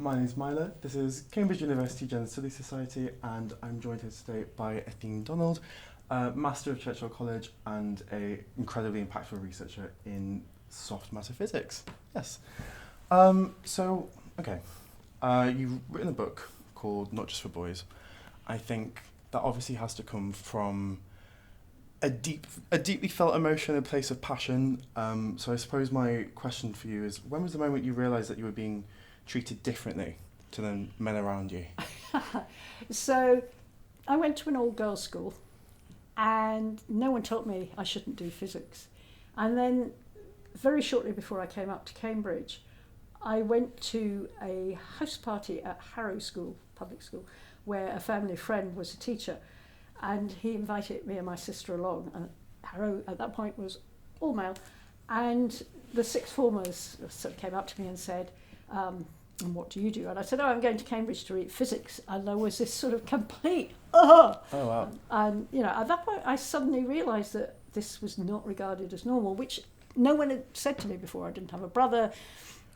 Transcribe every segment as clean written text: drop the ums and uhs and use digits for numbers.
My name's Milo. This is Cambridge University Gender Studies Society, and I'm joined here today by Athene Donald, Master of Churchill College and a incredibly impactful researcher in soft matter physics. Yes. You've written a book called Not Just for Boys. I think that obviously has to come from a deeply felt emotion, a place of passion. So I suppose my question for you is, when was the moment you realised that you were being treated differently to the men around you? So I went to an all-girls school and no one told me I shouldn't do physics. And then very shortly before I came up to Cambridge, I went to a house party at Harrow School, public school, where a family friend was a teacher, and he invited me and my sister along. And Harrow at that point was all male, and the sixth formers sort of came up to me and said, and what do you do? And I said, I'm going to Cambridge to read physics. And there was this sort of complete, Oh, wow. And, at that point, I suddenly realised that this was not regarded as normal, which no one had said to me before. I didn't have a brother,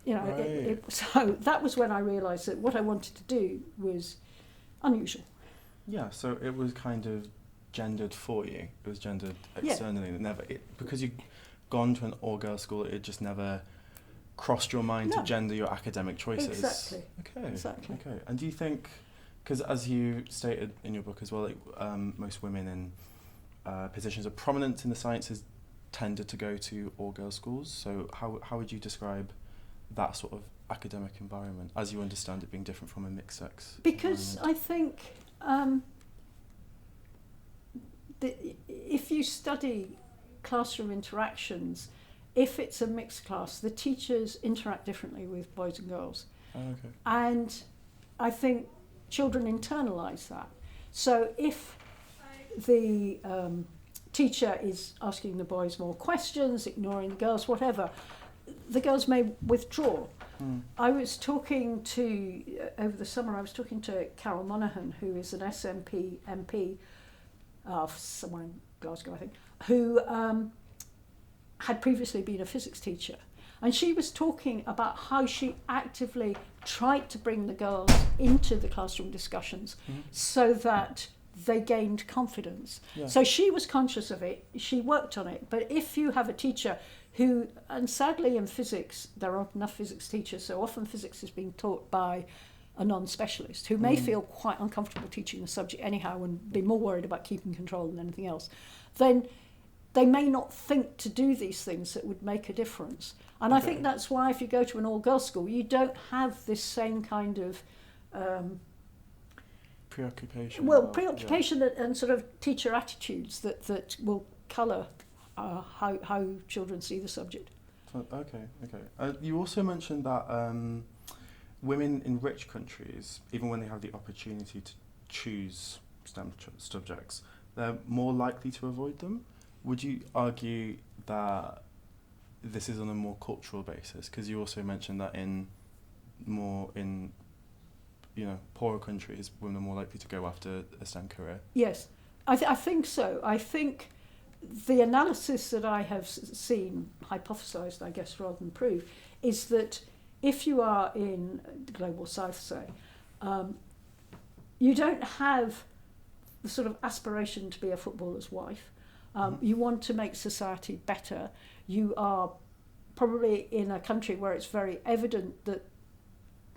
Right. So that was when I realised that what I wanted to do was unusual. Yeah, so it was kind of gendered for you. It was gendered externally. Yeah. Because you'd gone to an all-girls school, it just never crossed your mind to gender your academic choices. Exactly. Okay. Exactly. Okay. And do you think, because as you stated in your book as well, most women in positions of prominence in the sciences tended to go to all-girls schools. So how would you describe that sort of academic environment, as you understand it being different from a mixed-sex Because I think if you study classroom interactions, if it's a mixed class, the teachers interact differently with boys and girls. Oh, okay. And I think children internalise that. So if the teacher is asking the boys more questions, ignoring the girls, whatever, the girls may withdraw. I was talking over the summer, I was talking to Carol Monaghan, who is an SNP MP, somewhere in Glasgow, I think, who had previously been a physics teacher. And she was talking about how she actively tried to bring the girls into the classroom discussions so that they gained confidence. Yeah. So she was conscious of it, she worked on it. But if you have a teacher who, and sadly in physics, there aren't enough physics teachers, so often physics is being taught by a non-specialist who may feel quite uncomfortable teaching the subject anyhow and be more worried about keeping control than anything else, then they may not think to do these things that would make a difference. And I think that's why if you go to an all-girls school, you don't have this same kind of preoccupation. Preoccupation and sort of teacher attitudes that will colour how children see the subject. Okay. You also mentioned that women in rich countries, even when they have the opportunity to choose STEM subjects, they're more likely to avoid them. Would you argue that this is on a more cultural basis? Because you also mentioned that in poorer countries, women are more likely to go after a STEM career. Yes, I think so. I think the analysis that I have seen, hypothesised, I guess, rather than proved, is that if you are in the global south, say, you don't have the sort of aspiration to be a footballer's wife. You want to make society better. You are probably in a country where it's very evident that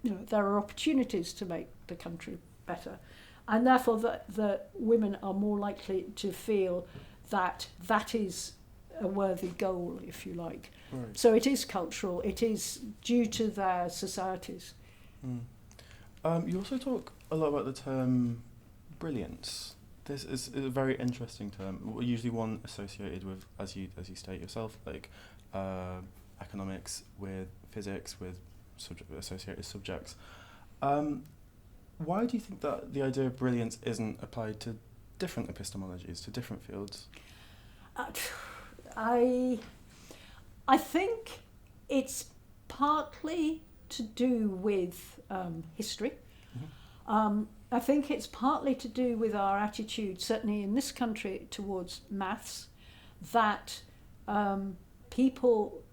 there are opportunities to make the country better, and therefore the women are more likely to feel that is a worthy goal, if you like. Right. So it is cultural. It is due to their societies. You also talk a lot about the term brilliance. This is a very interesting term, usually one associated with, as you state yourself, like economics, with physics, with associated subjects. Why do you think that the idea of brilliance isn't applied to different epistemologies, to different fields? I think it's partly to do with history. I think it's partly to do with our attitude, certainly in this country, towards maths, that people,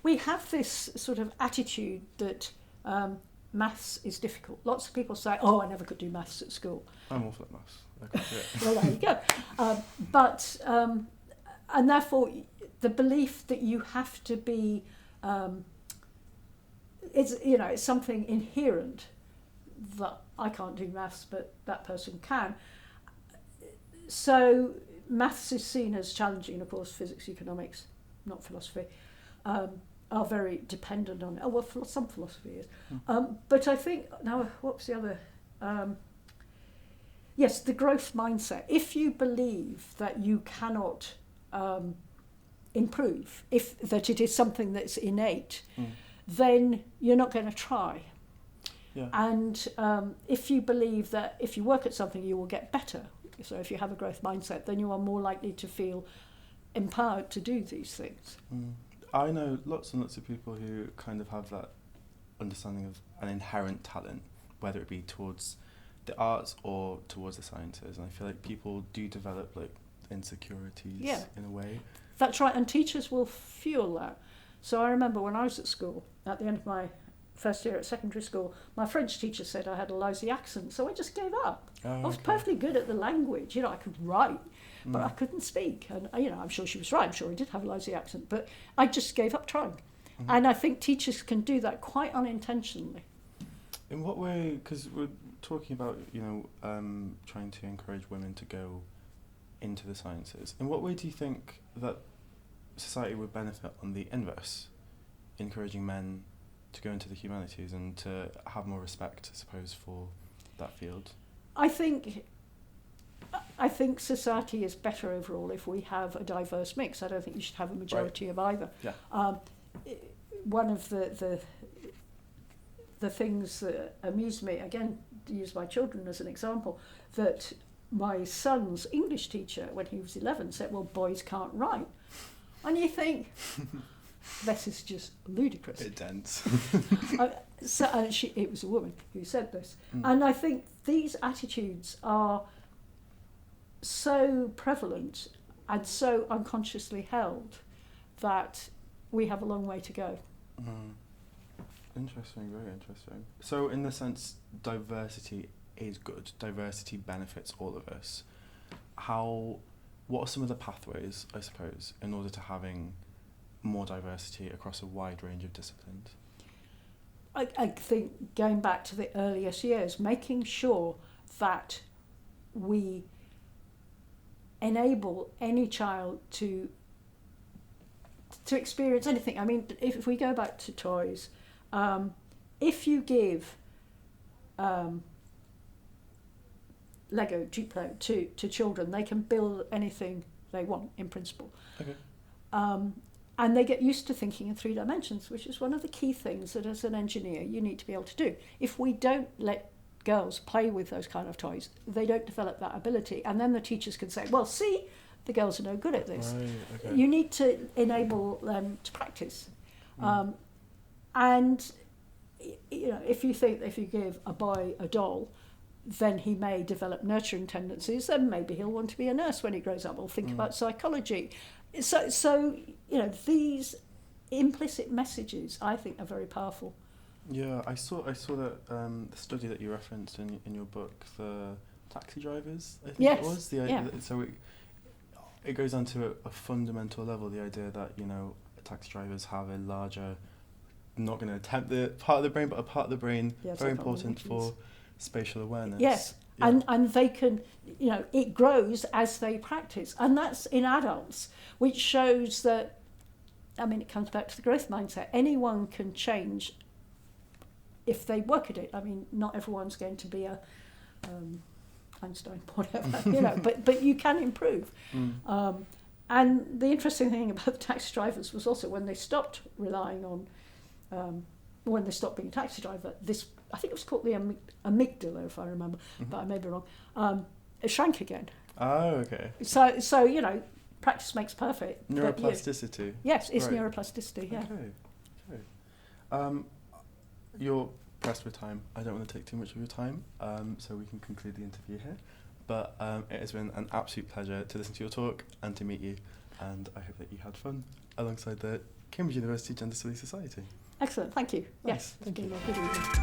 we we have this sort of attitude that maths is difficult. Lots of people say, "Oh, I never could do maths at school." I'm awful at maths. I can't do it. Well, there you go. And therefore, the belief that you have to be, it's something inherent that I can't do maths, but that person can. So maths is seen as challenging. Of course, physics, economics, not philosophy, are very dependent on it. Oh, well, some philosophy is. But I think, now, what's the other? Yes, the growth mindset. If you believe that you cannot improve, that it is something that's innate, then you're not going to try. Yeah. And if you believe that if you work at something, you will get better, so if you have a growth mindset, then you are more likely to feel empowered to do these things. I know lots and lots of people who kind of have that understanding of an inherent talent, whether it be towards the arts or towards the sciences, and I feel like people do develop like insecurities in a way. That's right, and teachers will fuel that. So I remember when I was at school, at the end of my first year at secondary school, my French teacher said I had a lousy accent, so I just gave up. I was perfectly good at the language, I could write, but I couldn't speak. And I'm sure she was right, I'm sure I did have a lousy accent, but I just gave up trying. And I think teachers can do that quite unintentionally. In what way, because we're talking about, trying to encourage women to go into the sciences, in what way do you think that society would benefit on the inverse, encouraging men to go into the humanities and to have more respect, I suppose, for that field? I think society is better overall if we have a diverse mix. I don't think you should have a majority of either. Yeah. One of the things that amuse me, again, to use my children as an example, that my son's English teacher, when he was 11, said, "Well, boys can't write." And you think, this is just ludicrous. Bit dense. It was a woman who said this. And I think these attitudes are so prevalent and so unconsciously held that we have a long way to go. Interesting, very interesting. So in the sense, diversity is good. Diversity benefits all of us. What are some of the pathways, I suppose, in order to having more diversity across a wide range of disciplines? I think going back to the earliest years, making sure that we enable any child to experience anything. I mean, if we go back to toys, if you give Lego, Duplo to children, they can build anything they want in principle. Okay. And they get used to thinking in 3 dimensions, which is one of the key things that as an engineer you need to be able to do. If we don't let girls play with those kind of toys, they don't develop that ability. And then the teachers can say, well, see, the girls are no good at this. Right, okay. You need to enable them to practice. And if you think if you give a boy a doll, then he may develop nurturing tendencies, then maybe he'll want to be a nurse when he grows up, or think about psychology. So these implicit messages, I think, are very powerful. Yeah, I saw that the study that you referenced in your book, the taxi drivers, I think it was. So it goes on to a fundamental level, the idea that, taxi drivers have a larger, I'm not going to attempt the part of the brain, but a part of the brain very important for spatial awareness. Yes, yeah. And they can, it grows as they practice. And that's in adults, which shows that, it comes back to the growth mindset. Anyone can change if they work at it. Not everyone's going to be a Einstein, whatever, but you can improve. And the interesting thing about the taxi drivers was also when they stopped relying on, when they stopped being a taxi driver, I think it was called the amygdala, if I remember, but I may be wrong, it shrank again. Oh, okay. So practice makes perfect. Neuroplasticity. Yes, it's neuroplasticity, yeah. Okay. You're pressed with time. I don't want to take too much of your time, so we can conclude the interview here. But it has been an absolute pleasure to listen to your talk and to meet you, and I hope that you had fun alongside the Cambridge University Gender Studies Society. Excellent, thank you. Nice, Yes, thank it's you. been a good evening.